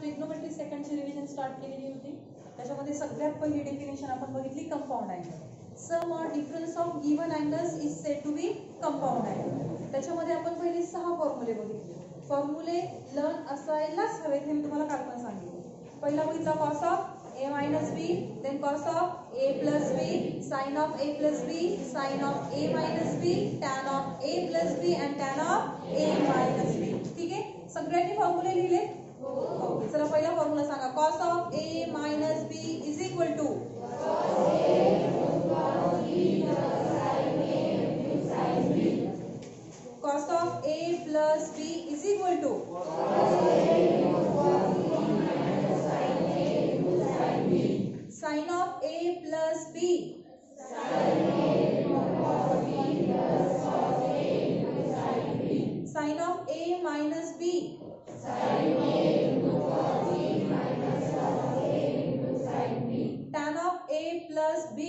Trigonometry सेकंडची revision start केलेली होती. त्याच्यामध्ये सगळ्यात पहिली डेफिनेशन आपण बघितली compound angle. Sum or difference of given angles is said to be compound angle. त्याच्यामध्ये आपण पहिले 6 फॉर्म्युले बघितले. फॉर्म्युले लर्न असायलाच हवेत हे मी तुम्हाला काल पण सांगितलं. पहिला बघितला cos of a minus b, then cos of a plus b, sin of a plus b, sin of a minus b, tan of a plus b and tan of a minus b. ठीक आहे, सगळ्यांनी फॉर्म्युले लिहिले. Okay, चला पहिला formula सांगा. cos of a minus b is equal to cos of a plus b is equal to sin of a plus b. Sin of a minus b. Tan of a plus b.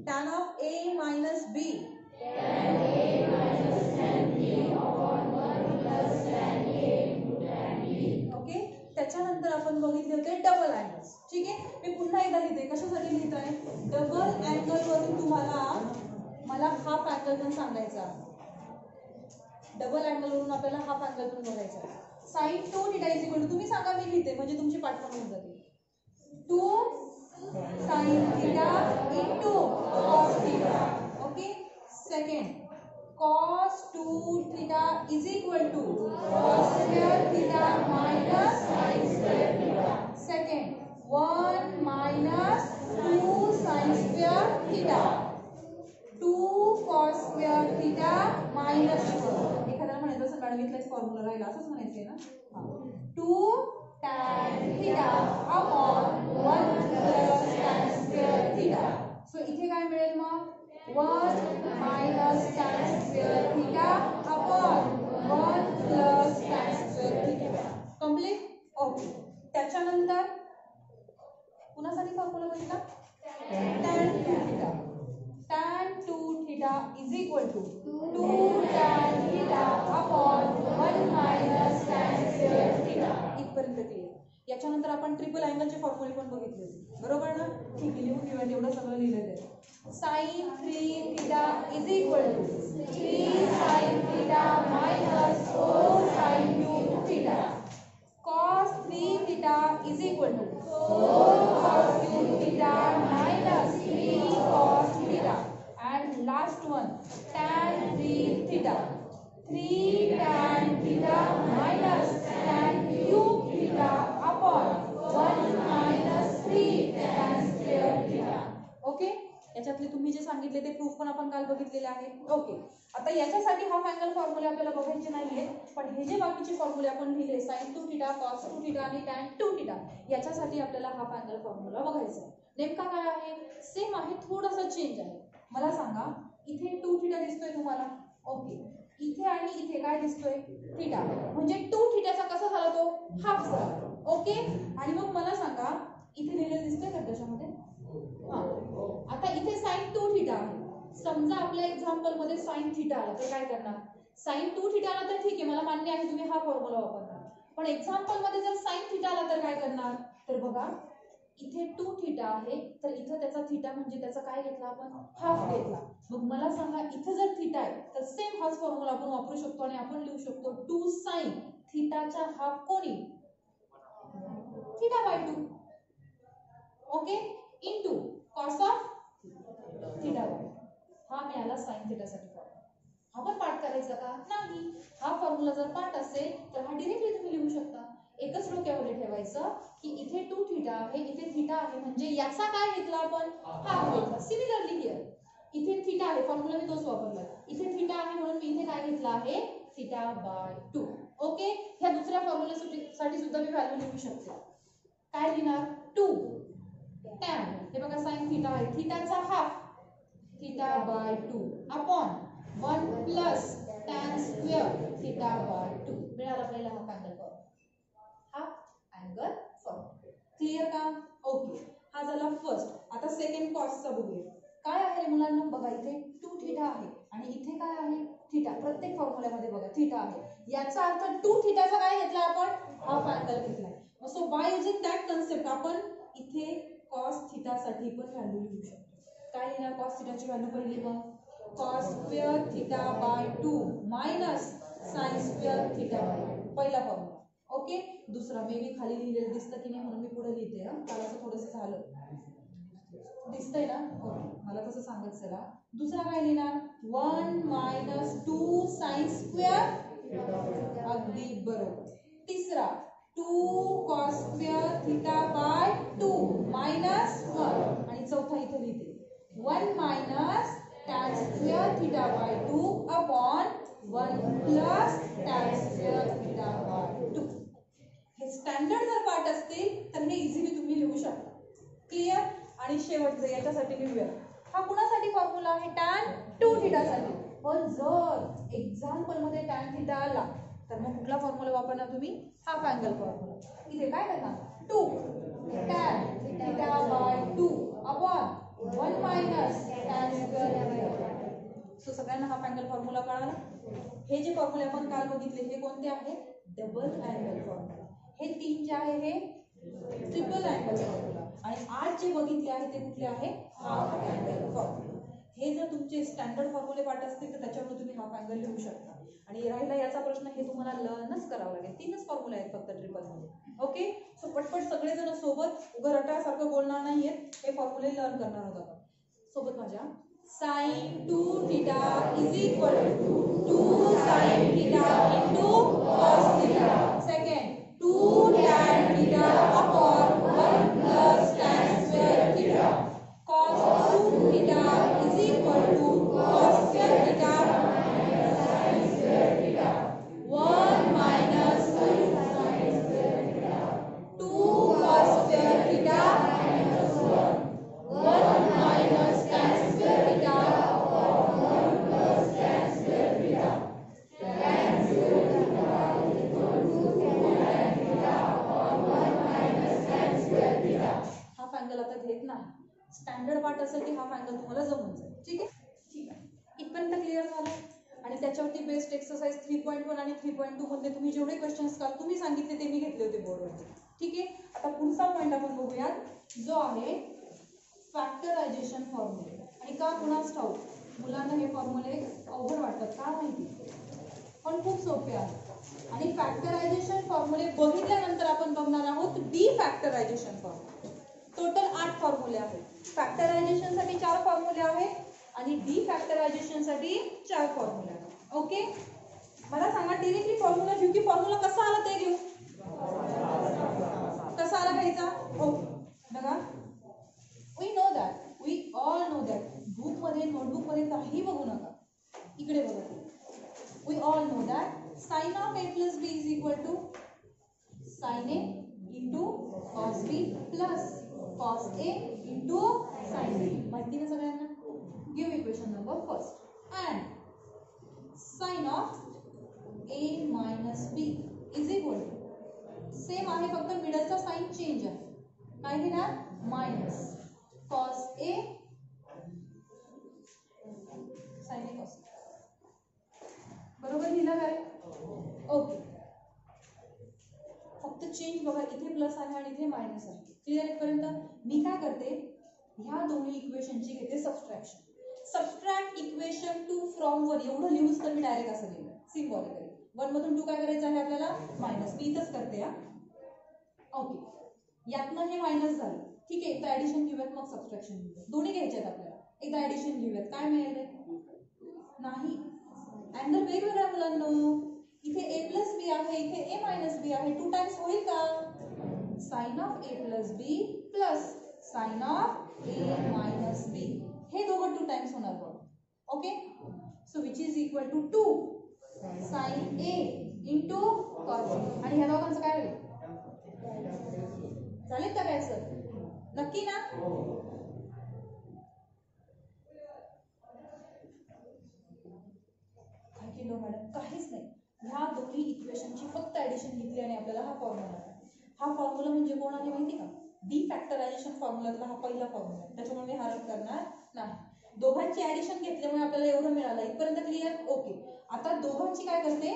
Tan of a minus b. Okay, त्याच्यानंतर आपण बघितले होते double angles. ठीक आहे, मी पुन्हा एकदा लिहिते. कशासाठी लिहित आहे? डबल अँगल वरून तुम्हाला मला हाफ अँगल पण सांगायचा. डबल अँगल वरून आपल्याला हाफ अँगल पण बघायचा. sin 2 θ इज इक्वल टू, तुम्ही सांगा मी लिहिते म्हणजे तुमची पाठवण होऊन जाते. 2 sin θ into cos θ. Okay, second cos 2 θ is equal to cos square θ minus sin square θ. Second 1 minus 2 sin square θ. 2 cos square θ minus 1. एखाद्याला म्हणायचं असं मॅडम इथलाच फॉर्म्युला राहिला असंच म्हणायचंय ना. 2 tan θ upon 1 plus tan square θ. So इथे काय मिळेल मग? 1 minus tan square θ upon 1 plus tan square θ. Complete. Okay, त्याच्यानंतर पुन्हा साठी फॉर्म्युला बघितला. tan 2 θ. tan 2 θ is equal to 2 tan θ upon 1 minus tan square θ. इथपर्यंत क्लिअर. याच्यानंतर आपण ट्रिपल अँगलचे फॉर्म्युले पण बघितले होते, बरोबर ना? ठीक आहे, लिहून घेऊया. एवढं सगळं लिहिलेलं आहे. sin 3 θ is equal to 3 sin θ minus 4 sin 2 θ. cos 3 θ is equal to 4 cos 2 θ minus 3 cos θ. And last one tan 3 θ. 3 tan θ minus tan cube θ upon 1 minus 3 tan square θ. Okay, याच्यातले तुम्ही जे सांगितले ते प्रूफ पण आपण काल बघितलेले आहे. ओके, आता याच्यासाठी हाफ अँगल फॉर्म्युले आपल्याला बघायचे नाहीये, पण हे जे बाकीचे फॉर्म्युले आपण लिहिले sin 2 θ, cos 2 θ आणि tan 2 θ, याच्यासाठी आपल्याला हाफ अँगल फॉर्म्युला बघायचा आहे. नेमका काय आहे? सेम आहे, थोडासा चेंज आहे. मला सांगा, इथे 2 θ दिसतोय तुम्हाला. ओके, इथे आणि इथे काय दिसतोय? θ. म्हणजे 2 θ चा कसा झाला तो? हाफ झाला. ओके, आणि मग मला सांगा इथे लिहिलेलं दिसतंय का त्याच्यामध्ये? हां, आता इथे sin 2 θ आहे. समजा आपल्या एक्झाम्पल मध्ये sin θ आला तर काय करणार? sin 2 θ आला तर ठीक आहे, मला मान्य आहे तुम्ही हा फॉर्म्युला वापरणार. पण एक्झाम्पल मध्ये जर sin θ आला तर काय करणार? तर बघा, इथे 2 θ आहे तर इथं त्याचा θ म्हणजे त्याचा काय घेतला आपण? हाफ घेतला. मग मला सांगा, इथं जर θ आहे तर सेम हाच फॉर्म्युला आपण वापरू शकतो आणि आपण लिहू शकतो 2 sin θ चा हाफ कोणी? θ/2. Okay, into cos of θ/2. हा मिळाला sin θ साठी फॉर्म्युला. हा पण पाठ करायचा का? नाही. हा फॉर्म्युला जर पाठ असेल तर हा डायरेक्टली तुम्ही लिहू शकता. एकच डोक्यामध्ये ठेवायचं की इथे 2 θ आहे, इथे θ आहे, म्हणजे याचा काय घेतला आपण? हाफ घेतला. सिमिलरली हिअर इथे θ आहे, फॉर्म्युला मी तोच वापरला. इथे θ आहे म्हणून मी इथे काय घेतला आहे? θ/2. ओके, ह्या दुसऱ्या फॉर्म्युलासाठी सुद्धा मी व्हॅल्यू लिहू शकते. काय लिहिणार? 2 tan, हे बघा sin θ आहे, θ चा half θ/2 upon 1 plus tan square θ/2. मिळाला आपल्याला half angle formula. Half angle formula clear का? ओके, हा झाला फर्स्ट. आता सेकंड कॉसचा बघूया. काय आहे मुलांना? बघा, इथे 2 θ आहे आणि इथे काय आहे थिटा. प्रत्येक फॉर्म्युल्यामध्ये बघा थिटा आहे. याचा अर्थ 2 थिटाचा काय घेतला आपण हाफ अँगल घेतलाय. So by using that concept आपण इथे कॉस थिटा साठी पण व्हॅल्यू लिहू शकतो. काय लिहिणार कॉस थिटाची व्हॅल्यू पहिली मग cos square theta by 2 minus sine square theta by 2 पहिला फॉर्म्युला. ओके. दुसरा मे बी खाली लिहिलेलं दिसतं की नाही म्हणून मी पुढे लिहिते. काल असं थोडंसं झालं दिसतंय ना. ओके मला तसं सांगत चला. दुसरा काय लिहिणार 1 मायनस 2 साइन स्क्वेअर अगदी बरोबर. तिसरा 2 cos square theta by 2 minus 1 आणि चौथा इथे लिहिते 1 minus tan square theta by 2 upon 1 plus tan square theta by 2. हे स्टँडर्ड जर पार्ट असतील तर हे इझिली तुम्ही लिहू शकता. क्लिअर. आणि शेवटचं याच्यासाठी लिहूया. हा कुणासाठी फॉर्म्युला आहे टॅन 2 थिटासाठी. पण जर एक्झाम्पल मध्ये टॅन थिटा आला तर मग कुठला फॉर्म्युला वापरणार तुम्ही हाफ अँगल फॉर्म्युला. इथे काय करणार 2 tan theta by 2 upon 1 minus tan square theta. So सगळ्यांना हाफ अँगल फॉर्म्युला कळाला. हे जे फॉर्म्युले आपण काल बघितले हे कोणते आहे डबल अँगल फॉर्म्युला. हे 3 जे आहे हे ट्रिपल अँगल फॉर्म्युला. आणि आज जे बघितले आहे ते कुठले आहे हाफ अँगल फॉर्म्युला. हे जर तुमचे स्टँडर्ड फॉर्म्युले पाठ असतील तर त्याच्यावर तुम्ही हाफ अँगल लिहू शकता. आणि राहिला याचा प्रश्न हे तुम्हाला लर्नच करावं लागेल. 3च फॉर्म्युला आहेत फक्त ट्रिपल मध्ये. ओके. सो पटपट सगळेजण सोबत उभं रटासारखं बोलणार नाहीयेत. हे फॉर्म्युले लर्न करणार आहोत आपण सोबत माझ्या. Sine 2 theta is equal to 2 sine theta into cos theta. Second 2 tan theta upon 1 plus tan square theta. Cos 2 theta is equal to cos square theta minus sine square theta. 1 minus sine square theta. 2 cos square theta minus 1 minus tan square theta upon 1 plus tan square theta. Tan square theta equal to tan theta upon 1 minus tan square theta. Half angle आता घेत नाही. Standard part असेल की half angle तुम्हाला जमून जाईल. ठीक आहे. ठीक आहे. इथपर्यंत क्लिअर झालं. आणि त्याच्यावरती बेस्ड एक्सरसाइज 3.1 आणि 3.2 मध्ये तुम्ही जेवढे क्वेश्चन्स काल तुम्ही सांगितले ते मी घेतले होते बोर्डवरती. ठीक आहे. आता पुढचा पॉईंट आपण बघूयात जो आहे फॅक्टरायझेशन फॉर्म्युले. आणि का कुणास ठाऊक मुलांना हे फॉर्म्युले अवघड वाटतात का माहिती पण खूप सोपे आहेत. आणि फॅक्टरायझेशन फॉर्म्युले बघितल्यानंतर आपण बघणार आहोत डी फॅक्टरायझेशन फॉर्म्युले. टोटल 8 फॉर्म्युले आहेत. फॅक्टरायझेशन साठी 4 फॉर्म्युले आहेत आणि डी फॅक्टरायझेशन साठी 4 फॉर्म्युले आहेत. ओके. मला सांगा डायरेक्टली फॉर्म्युला घेऊ की फॉर्म्युला कसा आला ते घेऊ. कसा आला घ्यायचा. ओके. बघा we know that we all know that. Book मध्ये नोटबुक मध्ये काही बघू नका. इकडे बघा. We all know that sine of a plus b is equal to sine a into cos b plus cos a into sine b. माहिती ना सगळ्यांना. Give equation number first. And sine of a minus b is equal to same आहे फक्त मिडलचा sign change आहे. काय घेणार minus cos a sine a cos. बरोबर लिहिलं काय. ओके. फक्त चेंज बघा इथे प्लस आहे आणि इथे मायनस आहे. क्लिअर इथपर्यंत. मी काय करते ह्या दोन्ही इक्वेशनची घेते सबस्ट्रॅक्शन. सबस्ट्रॅक्ट इक्वेशन 2 फ्रॉम 1 एवढं लिहूच तर मी डायरेक्ट असं लिहिलं सिम्बॉलिकली. 1 मधून 2 काय करायचं आहे आपल्याला मायनस. मी इथंच करते हा. ओके. यातनं हे मायनस झालं. ठीक आहे. एकदा ऍडिशन लिहूयात मग सबस्ट्रॅक्शन लिहूयात. दोन्ही घ्यायचे आहेत आपल्याला. एकदा ऍडिशन लिहूयात. काय मिळेल रे नाही अँगल वेगवेगळ्या मुलांनो. इथे a प्लस बी आहे इथे a मायनस बी आहे. 2 टाइम्स होईल का sine of a plus B plus sine of a minus B. हे दोघं 2 टाइम्स होणार बघ. ओके. So which is equal to 2 sine a into cos. आणि ह्या दोघांचं काय होईल चालेल का काय सर. नक्की ना. काय केलं मॅडम काहीच नाही. ह्या दोन्ही इक्वेशनची फक्त ऍडिशन घेतली आणि आपल्याला हा फॉर्म्युला. हा फॉर्म्युला म्हणजे कोण आहे माहिती का डी फॅक्टरायझेशन फॉर्म्युलातला हा पहिला फॉर्म्युला आहे. त्याच्यामुळे मी हरकत करणार नाही. दोघांची ऍडिशन घेतल्यामुळे आपल्याला एवढं मिळालं. इथपर्यंत क्लिअर? ओके. आता दोघांची काय करते?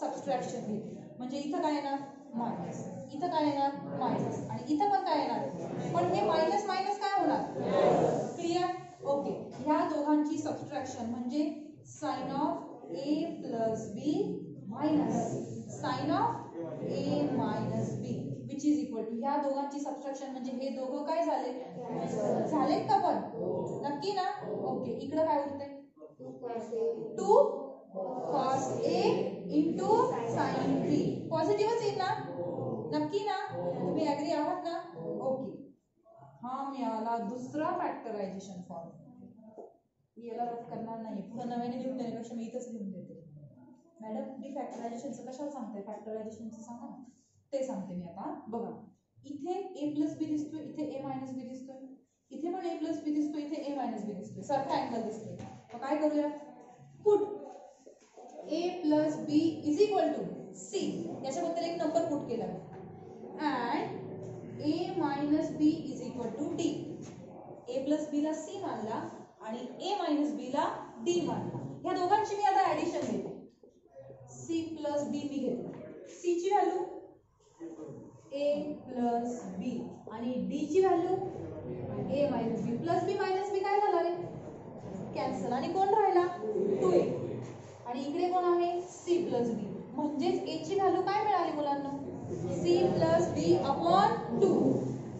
सबट्रॅक्शन घेते. म्हणजे इथं काय येणार? मायनस. इथं काय येणार? मायनस. आणि इथं पण काय येणार? पण हे मायनस मायनस काय होणार? क्लिअर? ओके. ह्या दोघांची सबट्रॅक्शन म्हणजे sine of A plus B minus sine of A minus B which is equal to, ह्या दोघांची सबट्रॅक्शन म्हणजे हे दोघं काय झाले? झालेत का पण? नक्की ना? ओके. इकडं काय उरते? 2 cos A into sine B. पॉझिटिव्हच येईल ना? नक्की ना? तुम्ही ऍग्री आहात ना? ओके. हा मिळाला दुसरा फॅक्टरायझेशन फॉर्म. मी याला रफ करणार नाही, पुढे नव्याने लिहून देण्यापेक्षा मी इथंच लिहून देते. मॅडम डिफॅक्टरायझेशनचं कशाला सांगते? फॅक्टरायझेशनचं सांगा ना. ते सांगते मी आता. बघा, इथे a प्लस बी दिसतोय, इथे a मायनस बी दिसतोय, इथे पण a प्लस बी दिसतोय, इथे a मायनस बी दिसतोय, सारखा अँगल दिसतोय. मग काय करूया? Put a plus B is equal to c, याच्याबद्दल एक नंबर पुट केला and a minus B is equal to d. a plus B ला c मानला आणि a मायनस बी ला d मानला. ह्या दोघांची मी आता ऍडिशन घेते. c प्लस b मी घेते. c ची व्हॅल्यू a प्लस b आणि d ची value a minus b. Plus b minus b काय झालं रे? कॅन्सल. आणि कोण राहिला? 2a. आणि इकडे कोण आहे? c plus b. म्हणजेच a ची व्हॅल्यू काय मिळाली मुलांना? c plus b upon 2.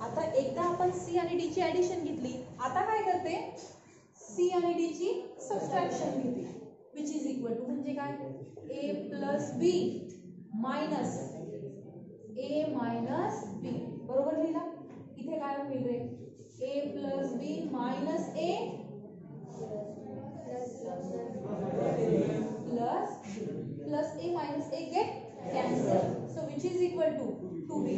आता एकदा आपण c आणि d ची ऍडिशन घेतली, आता काय करते? c आणि d ची सबट्रॅक्शन घेते विच इज इक्वल टू म्हणजे काय? a plus b minus a minus b. बरोबर लिहिला? इथे काय होईल रे? a plus b minus a plus b plus a minus a get cancel. So which is equal to 2b.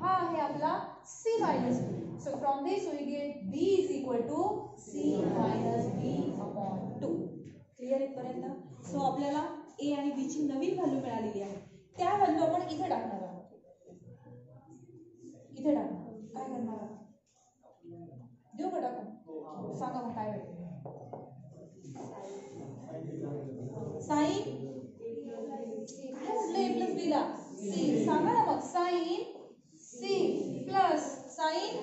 हा आहे आपला c minus b. So from this we get b is equal to c minus b upon 2. Clear इथपर्यंत? So आपल्याला a आणि b ची नवीन value मिळालेली आहे. त्या व्हॅल्यू आपण इथे टाकणार आहोत. इथे टाकणार. काय करणार आहोत? देऊ का टाकून? सांगा मग काय भेटेल? साइन काय म्हटलं a प्लस b ला? c. सांगा ना मग. Sine c plus sine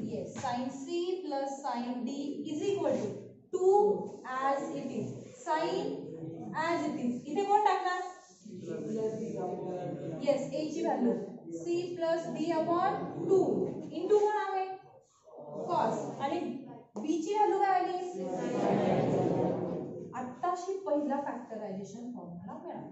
yes sin c plus sin d is equal to 2 as it is. sin as it is. इथे कोण टाकणार? yes a ची value c plus d upon 2 into कोण आहे? cos. आणि b ची व्हॅल्यू काय आली? आत्ताशी पहिला फॅक्टरायझेशन फॉर्म्युला मिळाला.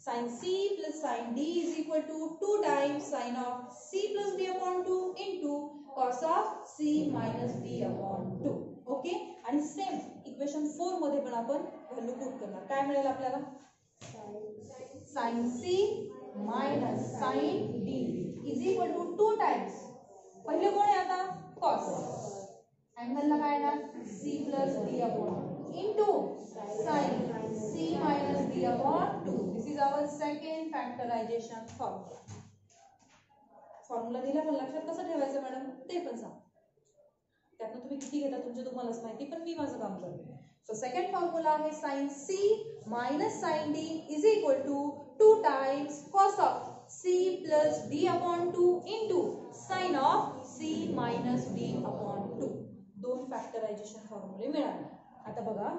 sin c plus sin d is equal to 2 times sin of c plus d upon 2 into cos of c minus d upon 2. Okay. आणि same equation 4 मध्ये पण आपण व्हॅल्यू पुट करणार. काय मिळेल आपल्याला? sin c minus sin d is equal to 2 times पहिले कोण आहे आता? cos. अँगलला काय येणार? c plus d upon into sin c minus d upon 2. This is our second factorization formula. Formula दिला पण लक्षात कसं ठेवायचं मॅडम ते पण सांग. त्यातनं तुम्ही किती घेता तुम्हालाच माहिती, पण मी माझं काम करते. सो सेकंड फॉर्म्युला आहे sin c minus sin d is equal to 2 times cos of c plus d upon 2 into sin of c minus d upon 2. दोन फॅक्टरायझेशन फॉर्म्युले मिळाले. आता बघा,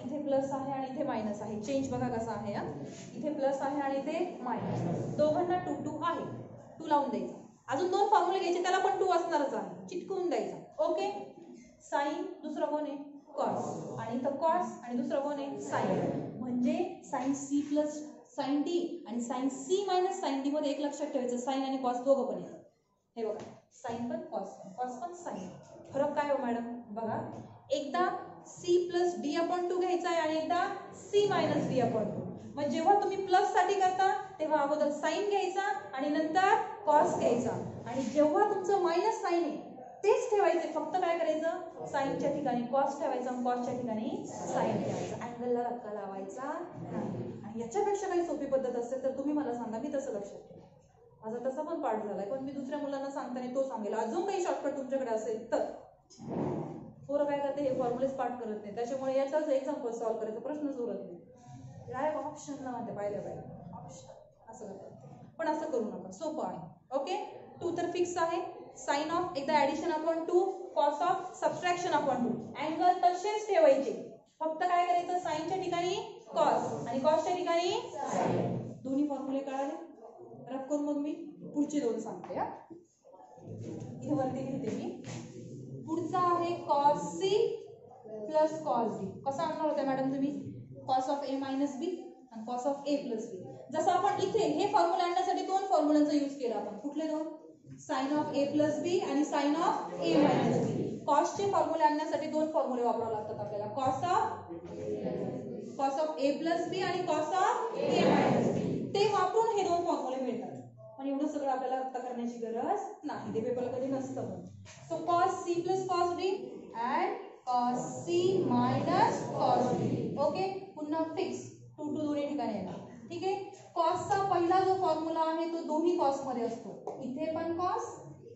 इथे प्लस आहे आणि इथे मायनस आहे. चेंज बघा कसा आहे. इथे प्लस आहे आणि इथे मायनस. दोघांना 2 2 आहे. 2 लावून द्यायचा. अजून दोन फॉर्म्युले घ्यायचे, त्याला पण 2 असणारच आहे. चिटकवून द्यायचा. ओके. साइन दुसरं कोण आहे? कॉस. आणि इथं कॉस आणि दुसरं कोण आहे? साइन. म्हणजे sine C plus sine D आणि sine C minus sine D मध्ये एक लक्षात ठेवायचं, साइन आणि कॉस दोघं पण येतात. हे बघा, साइन पण कॉस पण साइन. फरक काय हो मॅडम? बघा, एकदा c प्लस डी अपॉन 2 घ्यायचा आहे आणि एकदा c मायनस डी अपॉन 2. मग जेव्हा तुम्ही प्लस साठी करता तेव्हा अगोदर साइन घ्यायचा आणि नंतर कॉस घ्यायचा. आणि जेव्हा तुमचं मायनस साइन आहे तेच ठेवायचे, फक्त काय करायचं? साइनच्या ठिकाणी कॉस ठेवायचा आणि कॉसच्या ठिकाणी साइन ठेवायचा. अँगलला धक्का लावायचा नाही. आणि याच्यापेक्षा काही सोपी पद्धत असेल तर तुम्ही मला सांगा, मी तसं लक्षात ठेवा. माझा तसा पण पाठ झालाय, पण मी दुसऱ्या मुलांना सांगताना तो सांगेल. अजून काही शॉर्टकट तुमच्याकडे असेल तर पोरं काय करते, हे फॉर्म्युलेच पाठ करत नाही, त्याच्यामुळे याचाच एक्झाम्पल सॉल्व्ह करायचा प्रश्नच उरत नाही. डायरेक्ट ऑप्शनला म्हणते पाहिलं ऑप्शन असं करतात, पण असं करू नका, सोपं आहे. ओके, 2 तर फिक्स आहे. साइन ऑफ एकदा addition upon 2, cos of subtraction upon 2. Angle तसेच ठेवायचे, फक्त काय करायचं, साइनच्या ठिकाणी कॉस आणि कॉसच्या ठिकाणी साइन. दोन्ही फॉर्म्युले कळाले. रफ करून मग मी पुढचे दोन सांगते. इथे वरती लिहिते मी. पुढचा आहे cos C plus cos D. कसा आणणार होता मॅडम तुम्ही, cos of A minus B आणि cos of A plus B. जसं आपण इथे हे फॉर्म्युला आणण्यासाठी दोन फॉर्म्युलांचा यूज केला आपण. कुठले दोन, साइन ऑफ ए प्लस बी आणि साइन ऑफ ए मायनस बी. कॉसचे फॉर्म्युले आणण्यासाठी दोन फॉर्म्युले वापरावे लागतात आपल्याला, कॉस ऑफ ए प्लस बी आणि कॉस ऑफ ए मायनस बी. ते वापरून हे दोन फॉर्म्युले मिळतात. पण एवढं सगळं आपल्याला आता करण्याची गरज नाही, ते पेपरला कधी नसतं. पण so cos C plus cos D and cos C minus cos D. Okay, पुन्हा फिक्स 2 दोन्ही ठिकाणी येणार. ठीक आहे. कॉसचा पहिला जो फॉर्म्युला आहे तो दोन्ही कॉस मध्ये असतो, इथे पण कॉस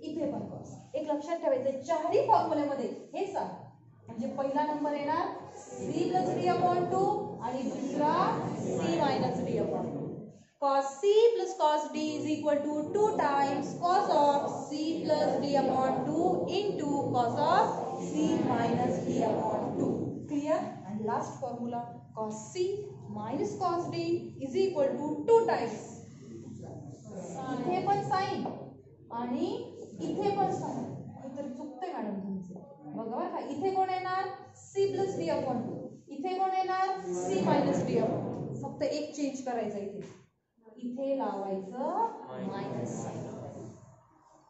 इथे पण कॉस. एक लक्षात ठेवायचं, चारही फॉर्म्युलेमध्ये हेच आहे. म्हणजे पहिला नंबर येणार सी प्लस डी अपॉन 2 आणि दुसरा C minus D upon 2. cos c plus cos d is equal to 2 times cos of c plus d upon 2 into cos of c minus d upon 2. Clear? And last formula, cos c minus cos d is equal to 2 times. इथे पण sign आणि इथे पण sign. काहीतरी चुकतंय madam तुमचं, बघा बरं का. इथे कोण येणार, c plus d upon 2. इथे कोण येणार, c minus d upon 2. फक्त एक चेंज करायचं, इथे लावायचं मायनस साइन.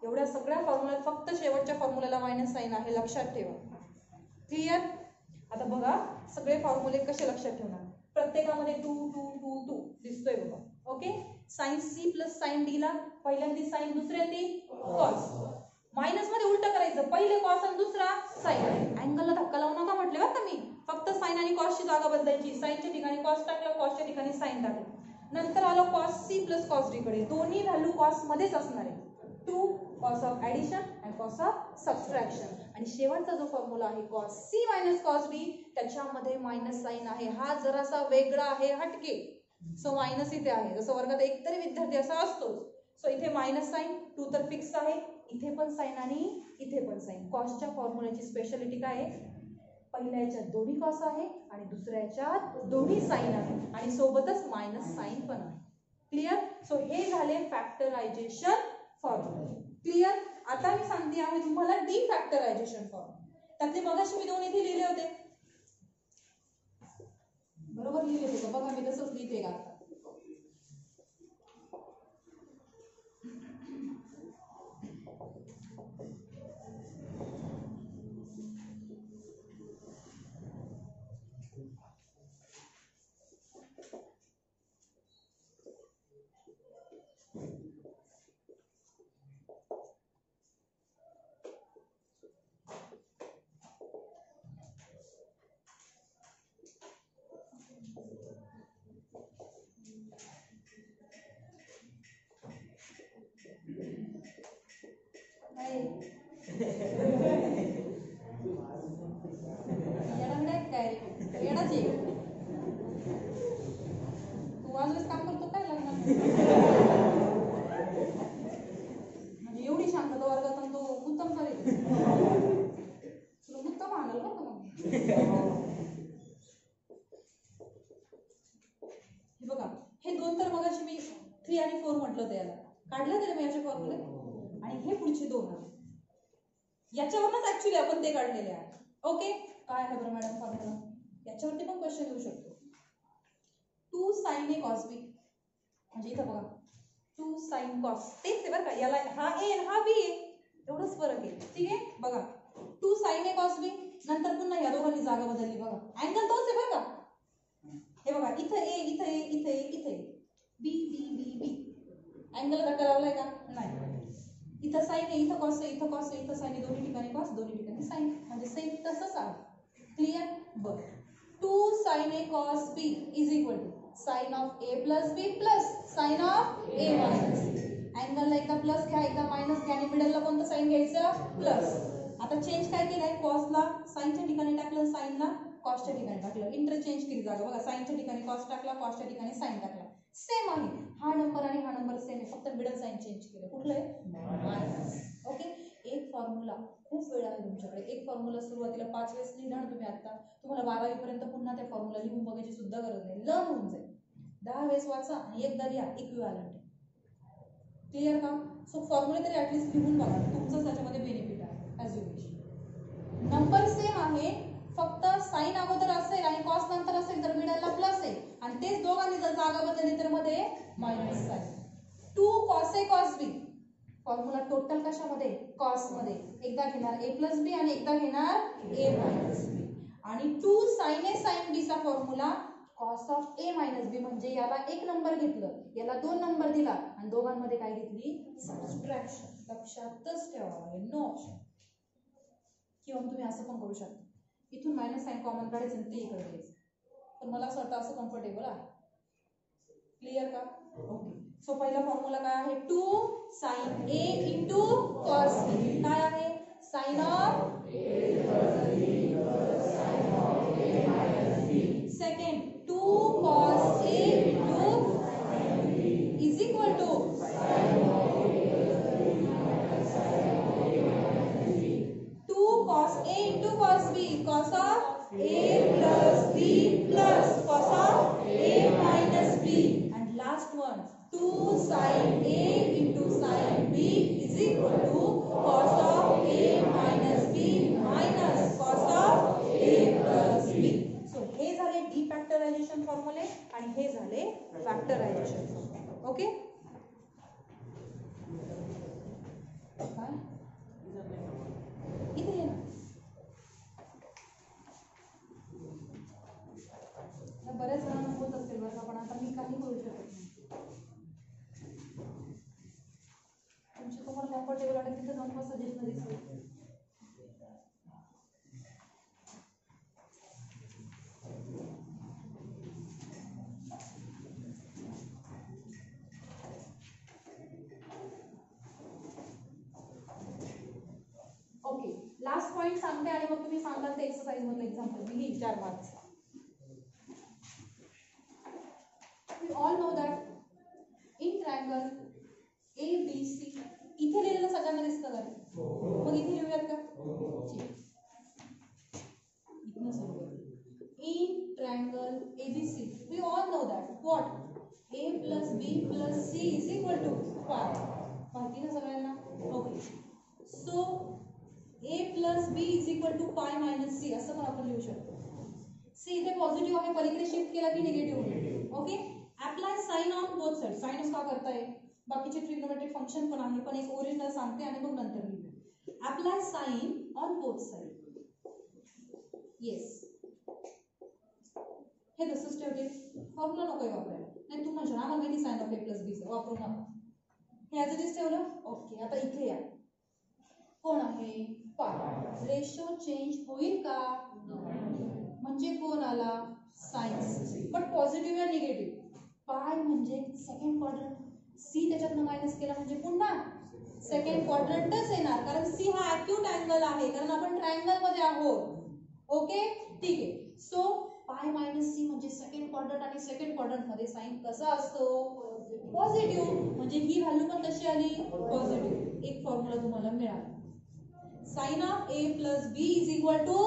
एवढ्या सगळ्या फॉर्म्युल्यात फक्त शेवटच्या फॉर्म्युल्याला मायनस साइन आहे, लक्षात ठेवा. क्लिअर? आता बघा सगळे फॉर्म्युले कसे लक्षात ठेवणार. प्रत्येकामध्ये 2 2 2 2 दिसतोय बघा. Okay, sine C plus sine D ला पहिल्यांदी साइन, दुसऱ्यांदी कॉस. मायनस मध्ये उलट करायचं, पहिले कॉस आणि दुसरा साइन. अँगलला धक्का लावू नका म्हटले बरं का मी, फक्त साइन आणि कॉसची जागा बदलायची. साइनच्या ठिकाणी कॉस टाकलं, कॉसच्या ठिकाणी साइन टाकलं. नंतर आलो cos C plus cos D कडे. दोन्ही व्हॅल्यू कॉस मध्येच असणार आहे. 2 cos of addition and cos of subtraction. आणि शेवटचा जो फॉर्म्युला आहे cos C minus cos D, त्याच्यामध्ये मायनस साइन आहे. हा जरासा वेगळा आहे, हटके. सो मायनस इथे आहे. जसं वर्गात एकतरी विद्यार्थी असा असतोच. सो इथे मायनस साइन, 2 तर फिक्स आहे. इथे पण साइन आणि इथे पण साइन. कॉसच्या फॉर्म्युल्याची स्पेशालिटी काय आहे, पहिल्या याच्यात दोन्ही कॉस आहे आणि दुसऱ्या याच्यात दोन्ही साइन आहे आणि सोबतच मायनस साइन पण आहे. क्लिअर? सो हे झाले फॅक्टरायझेशन फॉर्म्युला. क्लिअर? आता मी सांगते आहे तुम्हाला डी फॅक्टरायझेशन फॉर्म्युला. त्यातले मगाशी मी दोन इथे लिहिले होते, बरोबर लिहिले होते बघा, मी तसंच लिहिते का आता. तू आजच काम करतो काय लग्नात, म्हणजे एवढी शांतता वर्गात आणि तो उत्तम करेल, तुला उत्तम आणाल का मग. हे बघा, हे दोन तर मगाशी मी 3 आणि 4 म्हटलं, त्याला काढलं तरी मी याचे फॉर्म्युले. आणि हे पुढचे दोन याच्यावरच ऍक्च्युली आपण ते काढलेले आहे. ओके, काय आहे बरं मॅडम फॉर्म्युला, याच्यावरती पण क्वेश्चन येऊ शकतो. 2 sin a cos b, म्हणजे इथं बघा 2 sin cos, तेच आहे बरं का. याला हा a आणि हा b आहे, एवढंच फरक आहे. ठीक आहे, बघा 2 sin a cos b. नंतर पुन्हा या दोघांनी जागा बदलली बघा. अँगल तोच आहे बरं का. हे बघा, इथं a, इथं a, इथं a, इथं b b b b. Angle धक्का लावलाय का, नाही. इथं साइन आहे, इथं कॉस आहे, इथं कॉस आहे, इथं साइन आहे. दोन्ही ठिकाणी कॉस, दोन्ही ठिकाणी साइन, म्हणजे सेम तसंच आहे. क्लिअर? बघ, 2 sin a cos b is equal to sine of a plus b plus sine of a minus. अँगलला एकदा प्लस घ्या, एकदा मायनस घ्या आणि मिडलला कोणतं साइन घ्यायचं, प्लस. आता चेंज काय केलंय, कॉसला साईनच्या ठिकाणी टाकलं, साईनला कॉसच्या ठिकाणी टाकलं, इंटरचेंज केली जागा बघा, साईनच्या ठिकाणी कॉस टाकला, कॉसच्या ठिकाणी साईन टाकला, सेम आहे. हा नंबर आणि हा नंबर सेम आहे, फक्त मिडल साईन चेंज केलं. कुठलं आहे, मायनस. ओके, एक फॉर्म्युला खूप वेळ आहे तुमच्याकडे. एक फॉर्म्युला सुरुवातीला 5 वेळेस लिहिला ना तुम्ही, आता तुम्हाला 12वी पर्यंत पुन्हा त्या फॉर्म्युला लिहून बघायची सुद्धा गरज नाही, लर्न होऊन जाईल. 10 वेळेस वाचा आणि एकदा लिहा, इक्विव्हॅलंट. क्लिअर का? सो फॉर्म्युला तरी ऍटलीस्ट लिहून बघा, तुमचं त्याच्यामध्ये बेनिफिट आहे as you wish. Number same आहे, फक्त साइन अगोदर असेल आणि कॉस नंतर असेल तर मिडलला प्लस आहे, आणि तेच दोघांनी जर जागा बदलली तर मध्ये मायनस आहे. 2 cos A cos B formula total कशामध्ये, कॉस मध्ये. एकदा घेणार a प्लस बी आणि एकदा घेणार a मायनस बी. आणि 2 sin A sin B चा formula cos of A minus B, म्हणजे याला 1 नंबर घेतलं, याला 2 नंबर दिला आणि दोघांमध्ये काय घेतली, सबट्रॅक्शन. लक्षातच ठेवा, नो ऑप्शन. किंवा तुम्ही असं पण करू शकता, इथून मायनस साइन कॉमन काढायचं आणि ते इकडे द्यायचं, पण मला असं वाटतं असं कम्फर्टेबल आहे. क्लिअर का? ओके. सो पहिला फॉर्म्युला काय आहे, 2 sin A into cos B. काय आहे, sine of second 2 cos A into is equal to 2 cos A into cos B, cos of A plus B plus cos of A minus B. And last one 2 sin A into sin B is equal to cos of A minus B minus cos of A plus B. So हे झाले डिफॅक्टरायझेशन फॉर्म्युले आणि हे झाले factorisation फॉर्म्युले. Okay, इथे ये ना. बऱ्याच जणांना होत असेल बरं का, पण आता मी काही करू शकत नाही. तुम्हाला कम्फर्टेबल वाटेल तिथे जाऊन सजेशन दिसेल. ओके, लास्ट पॉइंट सांगते आणि मग तुम्ही सांगाल ते एक्सरसाइज मधलं example me 4 marks. We all know that in triangle ABC, इथे लिहिलेलं सगळ्यांना दिसतं का? मग इथे लिहूयात का? इथनं सुरू. In triangle ABC, we all know that what A plus B plus C is equal to pi. माहिती ना सगळ्यांना? Okay. So A plus B is equal to pi minus C असं पण आपण लिहू शकतो. C इथे पॉझिटिव्ह आहे, पलीकडे शिफ्ट केला की निगेटिव्ह होईल. Okay, apply sine on both side. साइनच का करताय, बाकीचे ट्रिग्नोमेट्रिक फंक्शन पण आहे, पण एक ओरिजिनल सांगते आणि मग नंतर लिहू. Apply sine on both side. Yes, हे तसंच ठेवते, फॉर्म्युला नको वापरायला. नाही तू म्हणशील आम्हाला माहिती sine of A plus B वापरू नका, हे ॲज इट इज ठेवलं. ओके, आता इथे या, कोण आहे, पाय. रेशो चेंज होईल का, म्हणजे कोण आला, साइन, पण पॉझिटिव्ह या निगेटिव्ह. पाय म्हणजे सेकंड क्वाड्रंट, सी त्याच्यातनं मायनस केला म्हणजे पुन्हा सेकंड क्वाड्रंटच येणार, कारण सी हा ॲक्यूट अँगल आहे, कारण आपण ट्रायंगल मध्ये आहोत. ओके, ठीक आहे. सो पाय मायनस सी म्हणजे सेकंड क्वाड्रंट, आणि सेकंड क्वाड्रंट मध्ये साइन कसा असतो, पॉझिटिव्ह, म्हणजे ही व्हॅल्यू पण कशी आली, पॉझिटिव्ह. एक फॉर्म्युला तुम्हाला मिळाला, sine of A plus B is equal to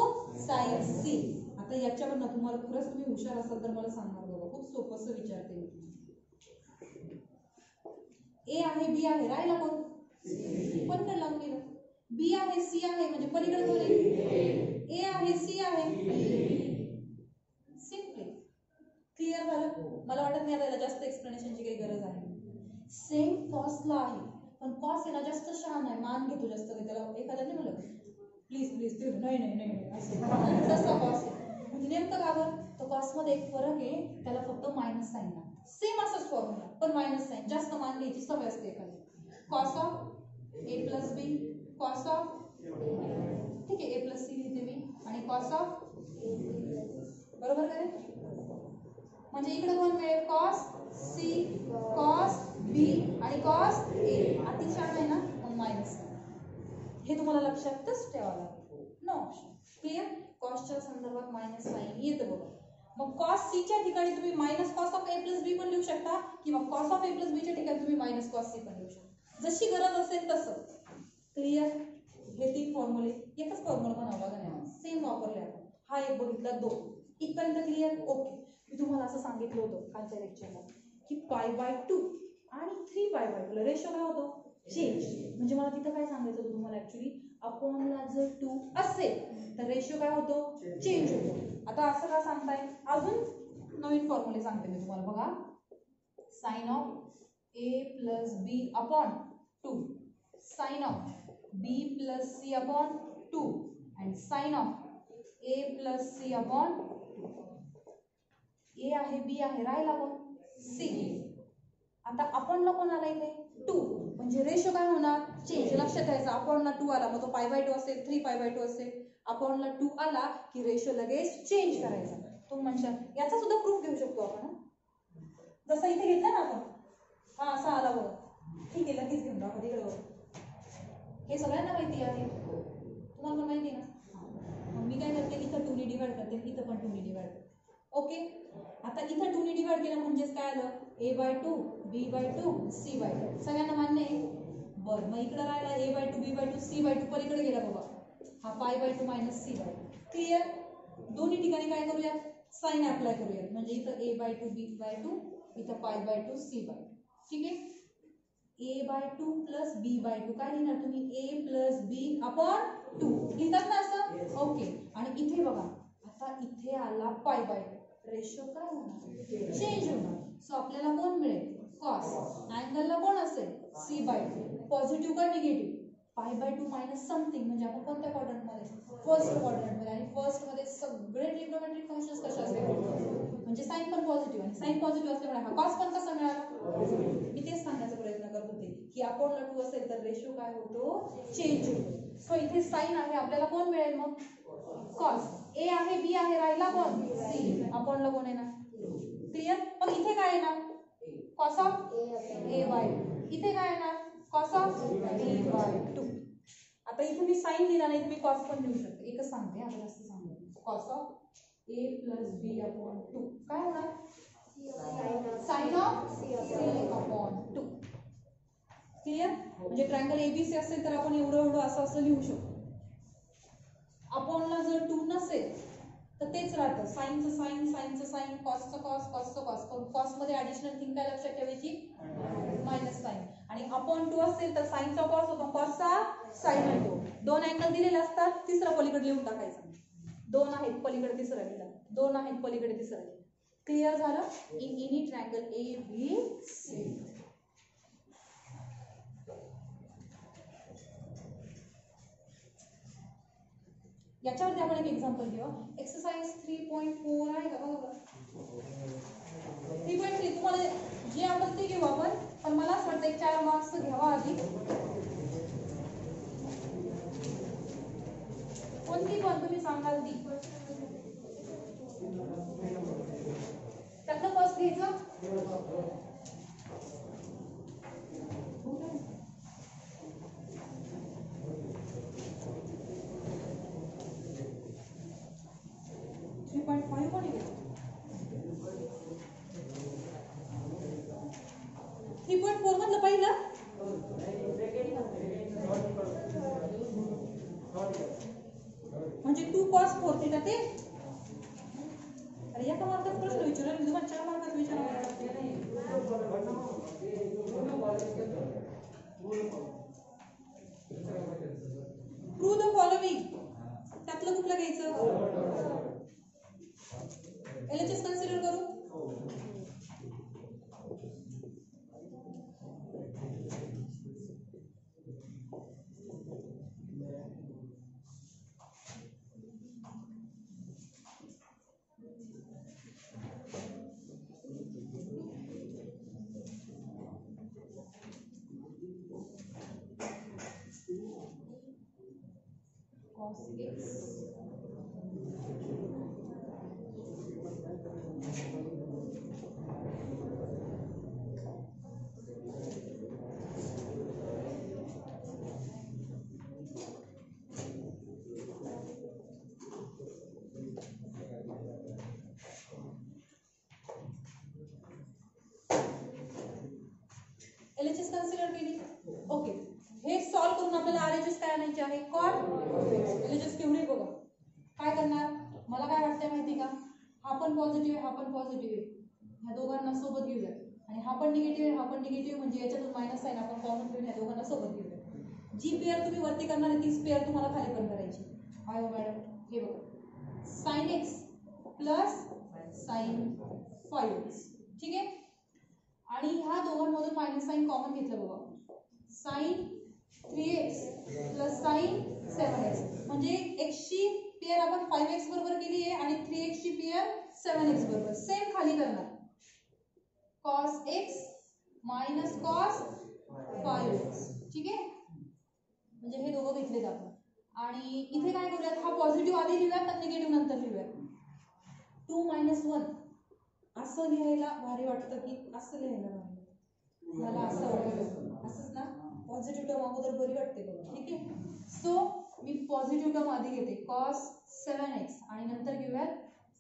sine C. आता याच्यावर तुम्हाला खरंच तुम्ही हुशार असाल तर मला सांगणार बघा, खूप सोपं असं विचारते मी. A आहे, B आहे, राहिला कोण, पलीकडे लावून गेलं. B आहे, C आहे, म्हणजे पलीकडे कोण आहे, A आहे, C आहे. सिम्पली क्लिअर झालं. मला वाटत नाही आता जास्त एक्सप्लेनेशनची काही गरज आहे. सेम कॉस्टला आहे, पण कॉस्ट आहे ना जास्त शहाण आहे, मान घेतो जास्त. त्याला एखाद्याने म्हणलं प्लीज प्लीज ते नाही नाही नाही असं तसा कॉस्ट आहे. म्हणजे नेमकं का बरं, तर कॉस्टमध्ये एक फरक आहे, त्याला फक्त मायनस साईन लागतं. सेम असंच फॉर्म्युला, पण मायनस साईन, जास्त मान घ्यायची सवय असते एखादी. Cos of A plus B, cos of, ठीक आहे, A प्लस सी लिहिते मी, आणि कॉस ऑफ, बरोबर का रे, म्हणजे इकडे कोण मिळेल, कॉस सी, कॉस बी आणि कॉस ए. अति छान आहे ना, मग मायनस. हे तुम्हाला लक्षातच ठेवावं लागेल. No option. क्लिअर. कॉसच्या संदर्भात मायनस साइन येतं बघा. मग कॉस सी च्या ठिकाणी तुम्ही minus cos of A plus B पण लिहू शकता किंवा cos of A plus B च्या ठिकाणी तुम्ही मायनस कॉस सी पण लिहू शकता, जशी गरज असेल तसं. क्लिअर. हे 3 फॉर्म्युले एकच फॉर्म्युला बनावला लागला, सेम वापरले आपण. हा एक बघितला, 2 इथपर्यंत क्लिअर. ओके. मी तुम्हाला असं सांगितलं होतं कालच्या लेक्चरला की π/2 आणि 3π/2 ला रेशो काय होतो? चेंज. म्हणजे मला तिथं काय सांगायचं होतं तुम्हाला ऍक्च्युली, अपॉनला जर 2 असेल तर रेशो काय होतो? चेंज होतो. आता असं का सांगताय? अजून नवीन फॉर्म्युले सांगते मी तुम्हाला बघा. Sine of A plus B upon 2, sine of B plus C upon 2 and sine of A plus C upon 2. A आहे, बी आहे, राहिला कोण? सी. आता अपॉनला कोण आला इथे? 2. म्हणजे रेशो काय होणार? चेंज. लक्षात ठेवायचं, अपॉनला 2 आला मग तो π/2 असेल, 3π/2 असेल. अपॉनला 2 आला की रेशो लगेच चेंज करायचा. तो म्हणतात याचा सुद्धा प्रूफ घेऊ शकतो आपण. जसं इथे घेतलं ना आपण, हा असा आला बघा, ठीक आहे, लगेच घेऊन दाखवा तिकडे बघा. हे सगळ्यांना माहिती आहे, तुम्हाला पण माहिती आहे ना. मग मी काय करते, इथं 2 ने डिवाइड करते, इथं पण 2 ने डिवाइड करते. ओके. आता इथं 2 ने डिवाइड केलं म्हणजेच काय आलं? a/2 b/2 c/2. सगळ्यांना मान्य आहे? बरं, मग इकडे राहिला a/2 b/2 c/2 पलीकडे गेला बघा, हा π/2 मायनस c/2. क्लिअर. दोन्ही ठिकाणी काय करूयात? साइन अप्लाय करूयात. म्हणजे इथं a/2 b/2, इथं π/2 c/2. ठीक आहे. a/2 प्लस b/2 काय लिहिणार तुम्ही? a प्लस b अपॉन 2 लिहितात ना असं. ओके. आणि इथे बघा, आता इथे आला π/2, रेशो काय होणार? चेंज होणार. सो आपल्याला कोण मिळेल? कॉस. अँगलला कोण असेल? c/2. पॉझिटिव्ह का निगेटिव्ह? π/2 minus something. म्हणजे आपण कोणत्या क्वाड्रंट मध्ये? फर्स्ट क्वाड्रंट मध्ये. आणि फर्स्ट मध्ये सगळे ट्रिग्नोमेट्रिक फंक्शन्स कसे असतात? म्हणजे साइन पण पॉझिटिव्ह, आणि साइन पॉझिटिव्ह असल्यामुळे हा कॉस पण कसा मिळाला? मी तेच सांगण्याचा प्रयत्न करत होते की अपॉनला 2 असेल तर रेशो काय होतो? चेंज होतो. सो इथे साइन आहे, आपल्याला कोण मिळेल मग? कॉस. ए आहे, बी आहे, राहिला कोण? सी. अपॉनला कोण येणार? क्लिअर. मग इथे काय येणार? Cos of a/2. इथे काय येणार? Cos of b/2. आता इथे मी साइन लिहिला नाही, मी कॉस पण लिहू शकते. एकच सांगते, आता जास्त सांगते. Cos of a plus b upon 2 काय होणार? Sine of c upon 2. Clear. म्हणजे ट्रायंगल एबीसी असेल तर आपण एवढं एवढं असं लिहू शकतो. अपॉनला जर 2 नसेल तर तेच राहतं, साइनचं साइन, साइनचं साइन, कॉसचं कॉस, कॉसचं कॉस. कॉस मध्ये ऍडिशनल थिंग काय लक्षात ठेवायची? Minus sign. आणि अपॉन 2 असेल तर साइनचा कॉस होतो, कॉसचा साइन होतो. 2 अँगल दिलेले असतात, तिसरा पलीकडे लिहून टाकायचा. 2 आहेत पलीकडे, तिसरा लिहिला. 2 आहेत पलीकडे, तिसरा लिहिला. क्लिअर झालं? In any triangle A B C. याच्यावरती आपण एक एक्झाम्पल घेऊ. एक्सरसाइज 3.4 आहे का बघा. 3.3 तुम्हाला जे आपण ते घेऊ आपण, पण मला असं वाटतं 4 मार्क्स घ्यावा आधी. कोणती पण तुम्ही सांगाल ती. त्यातलं फर्स्ट घ्यायचं. 3.5 कोणी घेतलं? 3.4 मधलं पहिलं. म्हणजे 2 cos 4 थीटा ते. अरे एका मार्काचा प्रश्न विचारला मी तुम्हाला, 4 मार्काचा विचारला. Prove the following. त्यातलं कुठलं घ्यायचं? LHS कन्सिडर करू. cos x LHS कन्सिडर केली. ओके, हे सॉल्व्ह करून आपल्याला RHS काय आणायचे आहे, कॉट LHS केवढे बघा. काय करणार, मला काय वाटतंय माहिती का, हा पण पॉझिटिव्ह आहे, हा पण पॉझिटिव्ह आहे, ह्या दोघांना सोबत घेऊया. आणि हा पण निगेटिव्ह आहे, हा पण निगेटिव्ह, म्हणजे याच्यातून मायनस साइन आपण कॉमन घेऊन ह्या दोघांना सोबत घेऊया. जी पेअर तुम्ही वरती करणार आहे तीच पेअर तुम्हाला खाली पण करायची. काय हो मॅडम, हे बघा, sine x plus sine 5x, ठीक आहे. आणि ह्या दोघांमधून मायनस साइन कॉमन घेतलं बघा, sign 3x plus sign 7x, म्हणजे x ची पेअर आपण 5x बरोबर केली आहे आणि 3x ची पेअर 7x बरोबर. सेम खाली करणार, cos x minus cos 5x, ठीक आहे. म्हणजे हे दोघं घेतलेत आपण. आणि इथे काय करूयात, हा पॉझिटिव्ह आधी लिहूयात आणि निगेटिव्ह नंतर लिहूयात. 2 - 1 असं लिहायला भारी वाटतं की असं लिहायला भारी, मला असं वाटतं, असंच ना, पॉझिटिव्ह टर्म अगोदर बरी वाटते बघा, ठीक आहे. सो मी पॉझिटिव्ह टर्म आधी घेते, cos 7x आणि नंतर घेऊयात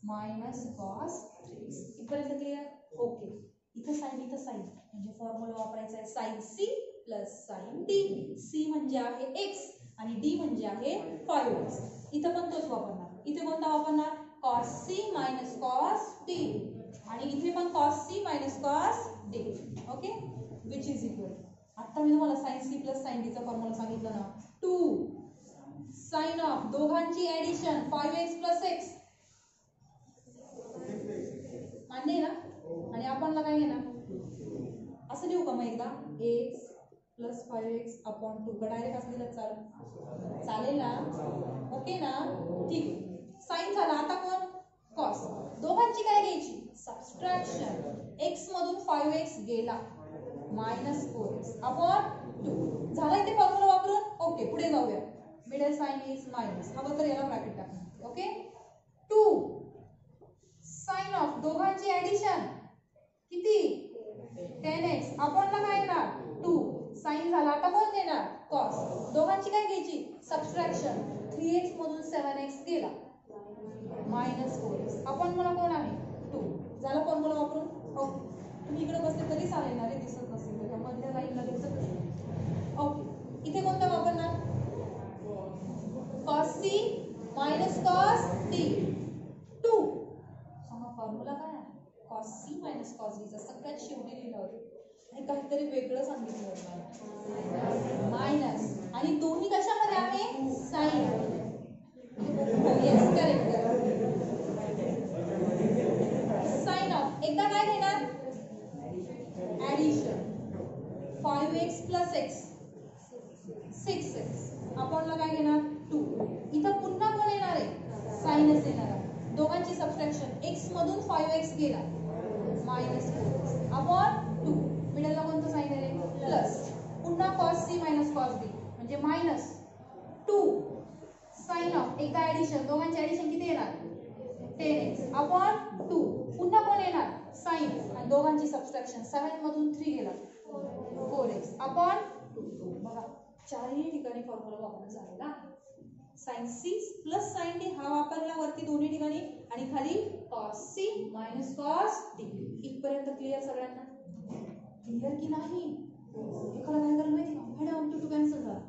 मायनस cos 3x. इथपर्यंत क्लिअर? ओके. इथं साइन म्हणजे फॉर्म्युला वापरायचा आहे sine c plus sine d. c म्हणजे आहे x आणि d म्हणजे आहे 5x. इथं पण तोच वापरणार. इथे कोणता वापरणार, cos c minus cos d, आणि इथे पण cos c minus cos d. Okay, which is equal, आता मी तुम्हाला sine c plus sine d चा फॉर्म्युला सांगितलं ना, 2 साइन ऑफ दोघांची ऍडिशन 5x प्लस x, मान्य आहे ना. आणि आपणला काय घेणार, असं लिहू का मग एकदा, x प्लस 5x अपॉन 2 का डायरेक्ट असं लिहिलं चालेल ना, ओके ना, ठीक आहे. साइन झाला, आता कोण, कॉस. दोघांची काय घ्यायची, सबट्रॅक्शन. x मधून 5x गेला, मायनस 4x अपॉन 2 झाला इथे फॉर्म्युला वापरून. ओके, पुढे जाऊया. मिडल साइन इज मायनस, हवं तर याला ब्रॅकेट टाकणार. ओके, 2 साइन ऑफ दोघांची ऍडिशन किती, 10x अपॉन ला काय येणार, 2 साइन झाला, आता कोण देणार, कॉस. दोघांची काय घ्यायची, सबट्रॅक्शन. 3x मधून 7x गेला, मायनस 4x अपॉन मला कोण आहे, 2 झाला फॉर्म्युला वापरून. ओके, तुम्ही इकडे बसले तरी चालेल ना रे, दिसत नसेल तर मधल्या लाईनला दिसत असेल. ओके, इथे कोणता वापरणार, cos c minus cos d. 2 सांगा फॉर्म्युला काय आहे, cos c minus cos d चा सगळ्यात शेवटी लिहिलं होतं आणि काहीतरी वेगळं सांगितलं होतं, मायनस. आणि दोन्ही कशामध्ये आहे, sine. Yes, correct. Sine of एकदा काय घेणार, addition 5x plus x 6x आपण ला काय घेणार, 2. इथं पुन्हा कोण येणार आहे, साइनच येणार आहे. दोघांची सबट्रॅक्शन, x मधून 5x गेला, मायनस 4x अपॉन 2. मिडलला कोणतं साइन आहे, प्लस. पुन्हा cos c minus cos b म्हणजे मायनस 2 साइन ऑफ एकदा ऍडिशन, दोघांची ऍडिशन किती येणार, 10x अपॉन 2. पुन्हा कोण येणार, साइन, आणि दोघांची सबट्रॅक्शन, 7 मधून 3 गेला, 4x अपॉन 2. बघा चारही ठिकाणी फॉर्म्युला वापरून झालेला. Sine c plus sine d हा वापरला वरती दोन्ही ठिकाणी, आणि खाली cos c minus cos d. इथपर्यंत क्लिअर सगळ्यांना, क्लिअर की नाही. एखादा काय करायला माहिती का, मॅडम 2 कॅन्सल झाला,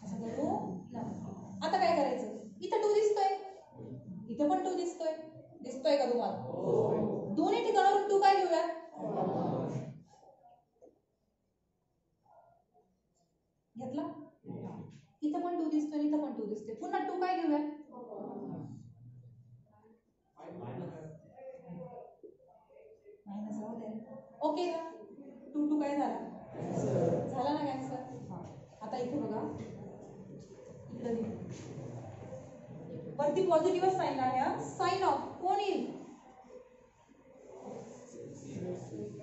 असं करू ना. आता काय करायचं, इथं 2 दिसतोय, इथं पण 2 दिसतोय, दिसतोय का तुम्हाला, दोन्ही ठिकाणावरून 2 काय घेऊया, घेतला. इथं पण 2 दिसतोय, इथं पण 2 दिसतोय, पुन्हा 2 काय घेऊया, मायनस राहू दे. ओके का, 2 काय झाला, झाला ना कॅन्सल. आता इथे बघा, इकडे वरती पॉझिटिव्ह साइन आहे, साइन ऑफ कोण येईल,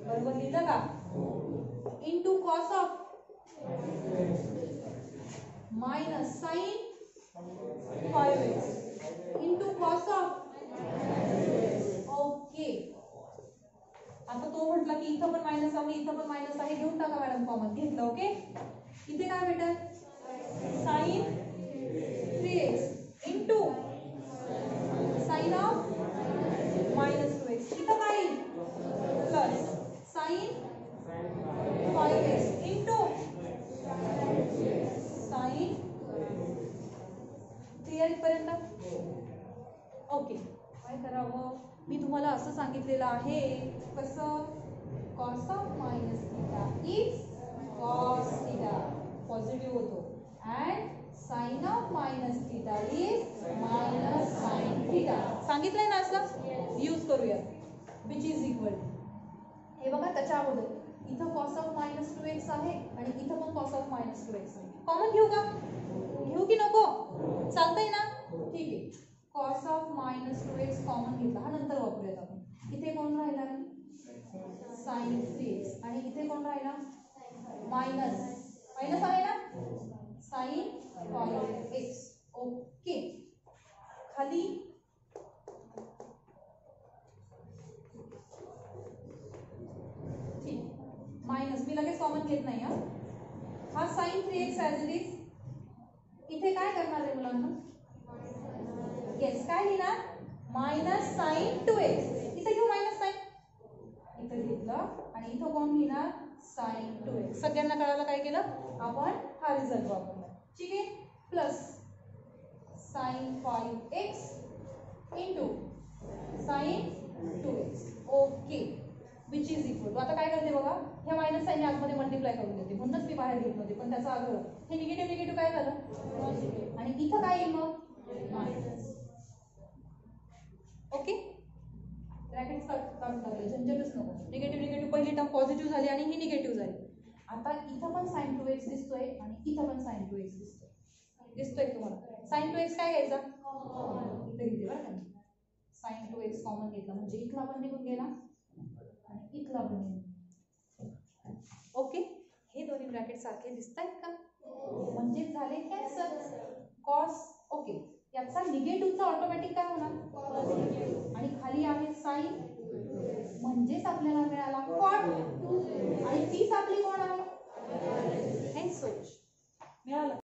बरोबर लिहिलं का, into cos of minus sine 5x into cos of. Okay, आता तो म्हटला की इथं पण मायनस आहे, इथं पण मायनस आहे, घेऊन टाका मॅडम कॉमन, घेतलं. ओके, इथे काय भेटेल, sine 3x into sine of minus 2x, इथं काय प्लस साइन 5x इनटू तुम्हाला असं सांगितलेलं आहे कसं cos of minus theta is cos theta positive होतो and sine of minus theta is minus sine theta सांगितलंय ना असं यूज करूया विच इज इक्वल हे बघा त्याच्या अगोदर इथं कॉस ऑफ मायनस 2x आहे आणि इथं पण कॉस ऑफ मायनस 2x आहे कॉमन घेऊ का घेऊ की नको चालतंय ना ठीक आहे cos of minus 2x common घेतला हा नंतर वापरूयात आपण इथे कोण राहिला साइन 3x आणि इथे कोण राहिला मायनस मायनस आहे ना साइन 5x ओके खाली मायनस मी लगेच कॉमन घेत नाही हा sign 3x as it is इथे काय करणार आहे मुलांना येस काय लिहिणार मायनस साइन 2x इथे घेऊ मायनस साइन इथे घेतलं आणि इथं कोण लिहिणार साइन 2x सगळ्यांना कळायला काय केलं आपण हा रिझल्ट वापरला ठीक आहे plus sine 5x into sine 2x okay which is equal to आता काय करते बघा ह्या मायनस साईन आतमध्ये मल्टिप्लाय करून देते म्हणूनच मी बाहेर घेत नव्हते पण त्याचा आग्रह हे निगेटिव्ह निगेटिव्ह काय झालं आणि इथं काय येईल मग मायनस ओके ब्रॅकेट्स काढून टाकले झंझटच नको निगेटिव्ह निगेटिव्ह पहिली टर्म पॉझिटिव्ह झाली आणि ही निगेटिव्ह झाली आता इथं पण साइन 2x दिसतोय आणि इथं पण साइन 2x दिसतोय तुम्हाला साइन 2x काय घ्यायचा इथे घेते बरं का साइन 2x कॉमन घेतला म्हणजे इथला पण निघून गेला आणि इथला पण ओके हे दोन्ही ब्रॅकेट सारखे दिसत आहेत का म्हणजे झाले कॅन्सल कॉस ओके याचा निगेटिव्हचा ऑटोमॅटिक